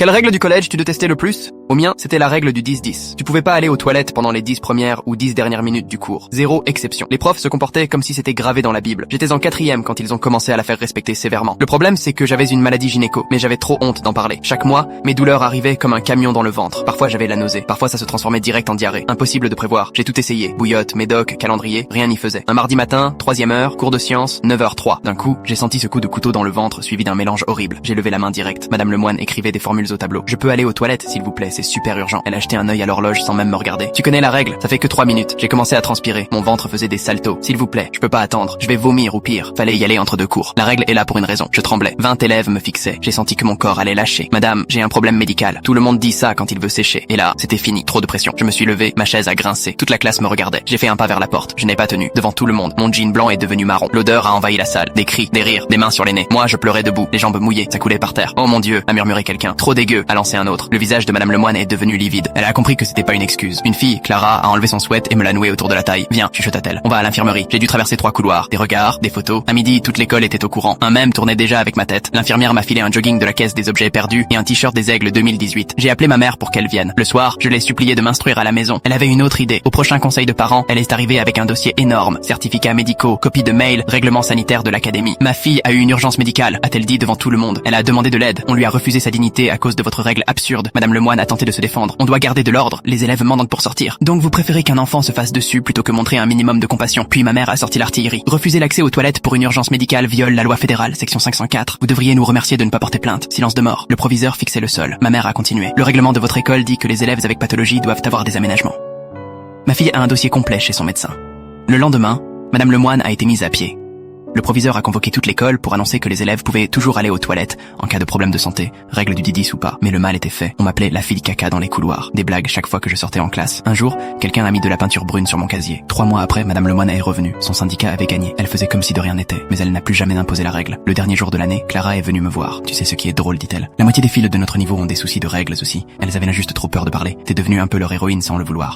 Quelle règle du collège tu détestais le plus? Au mien, c'était la règle du 10-10. Tu pouvais pas aller aux toilettes pendant les 10 premières ou 10 dernières minutes du cours. Zéro exception. Les profs se comportaient comme si c'était gravé dans la Bible. J'étais en 4e quand ils ont commencé à la faire respecter sévèrement. Le problème, c'est que j'avais une maladie gynéco, mais j'avais trop honte d'en parler. Chaque mois, mes douleurs arrivaient comme un camion dans le ventre. Parfois, j'avais la nausée. Parfois, ça se transformait direct en diarrhée. Impossible de prévoir. J'ai tout essayé. Bouillotte, médoc, calendrier, rien n'y faisait. Un mardi matin, 3e heure, cours de sciences, 9h03. D'un coup, j'ai senti ce coup de couteau dans le ventre suivi d'un mélange horrible. J'ai levé la main direct. Madame Lemoine écrivait des formules au tableau. Je peux aller aux toilettes, s'il vous plaît, c'est super urgent. Elle a jeté un œil à l'horloge sans même me regarder. Tu connais la règle, ça fait que 3 minutes. J'ai commencé à transpirer. Mon ventre faisait des saltos. S'il vous plaît, je peux pas attendre. Je vais vomir ou pire. Fallait y aller entre deux cours. La règle est là pour une raison. Je tremblais. 20 élèves me fixaient. J'ai senti que mon corps allait lâcher. Madame, j'ai un problème médical. Tout le monde dit ça quand il veut sécher. Et là, c'était fini. Trop de pression. Je me suis levé, ma chaise a grincé. Toute la classe me regardait. J'ai fait un pas vers la porte. Je n'ai pas tenu. Devant tout le monde, mon jean blanc est devenu marron. L'odeur a envahi la salle. Des cris, des rires, des mains sur les nez. Moi, je pleurais debout, les jambes mouillées. Ça coulait par terre. Oh mon Dieu, a murmuré quelqu'un. Trop dégueu, a lancé un autre. Le visage de Madame Lemoine est devenu livide. Elle a compris que c'était pas une excuse. Une fille, Clara, a enlevé son sweat et me l'a noué autour de la taille. Viens, chuchota-t-elle. On va à l'infirmerie. J'ai dû traverser 3 couloirs. Des regards, des photos. À midi, toute l'école était au courant. Un mème tournait déjà avec ma tête. L'infirmière m'a filé un jogging de la caisse des objets perdus et un t-shirt des Aigles 2018. J'ai appelé ma mère pour qu'elle vienne. Le soir, je l'ai suppliée de m'instruire à la maison. Elle avait une autre idée. Au prochain conseil de parents, elle est arrivée avec un dossier énorme. Certificats médicaux, copies de mails, règlements sanitaires de l'académie. Ma fille a eu une urgence médicale, a-t-elle dit devant tout le monde. Elle a demandé de l'aide. On lui a refusé sa dignité à cause de votre règle absurde. Madame Lemoine a tenté de se défendre. On doit garder de l'ordre. Les élèves mandent pour sortir. Donc vous préférez qu'un enfant se fasse dessus plutôt que montrer un minimum de compassion. Puis ma mère a sorti l'artillerie. Refuser l'accès aux toilettes pour une urgence médicale viole la loi fédérale, section 504. Vous devriez nous remercier de ne pas porter plainte. Silence de mort. Le proviseur fixait le sol. Ma mère a continué. Le règlement de votre école dit que les élèves avec pathologie doivent avoir des aménagements. Ma fille a un dossier complet chez son médecin. Le lendemain, Madame Lemoine a été mise à pied. Le proviseur a convoqué toute l'école pour annoncer que les élèves pouvaient toujours aller aux toilettes en cas de problème de santé, règle du 10-10 ou pas. Mais le mal était fait. On m'appelait la fille caca dans les couloirs. Des blagues chaque fois que je sortais en classe. Un jour, quelqu'un a mis de la peinture brune sur mon casier. 3 mois après, Madame Lemoine est revenue. Son syndicat avait gagné. Elle faisait comme si de rien n'était, mais elle n'a plus jamais imposé la règle. Le dernier jour de l'année, Clara est venue me voir. Tu sais ce qui est drôle, dit-elle. La moitié des filles de notre niveau ont des soucis de règles aussi. Elles avaient là juste trop peur de parler. T'es devenue un peu leur héroïne sans le vouloir.